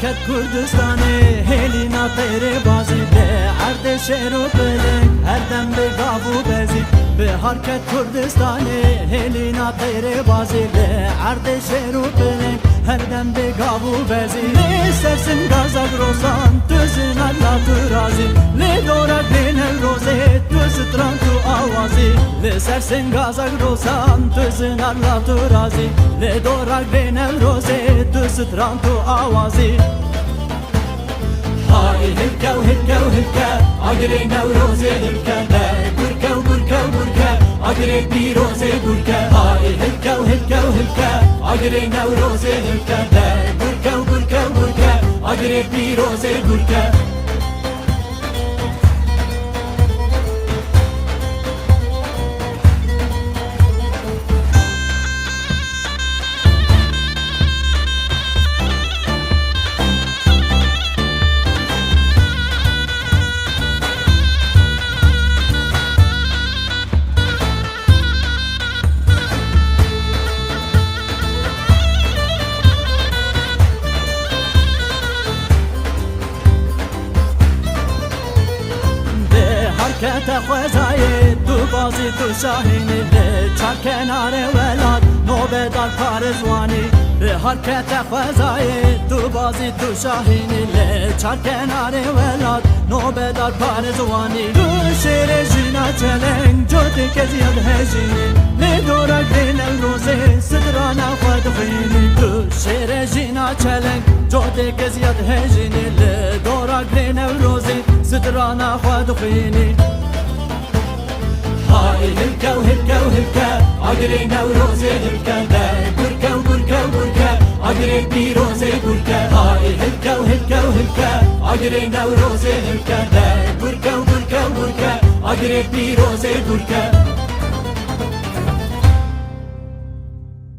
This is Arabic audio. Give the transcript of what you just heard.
حرکت کردستانی هلینا تیره بازی به عرض شعر و بلنگ هر دم به گاو بزی به حرکت کردستانی هلینا تیره بازی به عرض شعر و بلنگ هر دم به گاو بزی سرسن گازا گروسان تو زن الله تو رازی لدورا بین الروزه تو ستران تو آوازی لسرسن گازا گروسان تو زن الله تو رازی لدورا بین الروزه تو ستران تو آوازی هاي هلكا وهلكا وهلكا عقري نوروزي هلكا لا بركا وبركا وبركا عقري بيروزي بركا هاي هلكا وهلكا وهلكا عقري نوروزي هلكا لا بركا وبركا وبركا عقري بيروزي بركا حرکت خوزای تو بازی تو شاهینی لی چار کنار ولاد نوبدار کارزوانی به حرکت خوزای تو بازی تو شاهینی لی چار کنار ولاد نوبدار کارزوانی تو شیر جینا چلنگ جوتی که زیاد هجینی لی دورا گرین الروزه صدرانا خود خینی تو شیر جینا چلنگ جوتی که زیاد هجینی لی دورا گرین الروزه صدرانا خود خینی هاي هلكا وهلكا وهلكا عقري نوروزي هلكا لا بركا وبركا وبركا عقري بيروزي بركا هاي هلكا وهلكا وهلكا عقري نوروزي هلكا لا بركا وبركا وبركا عقري بيروزي بركا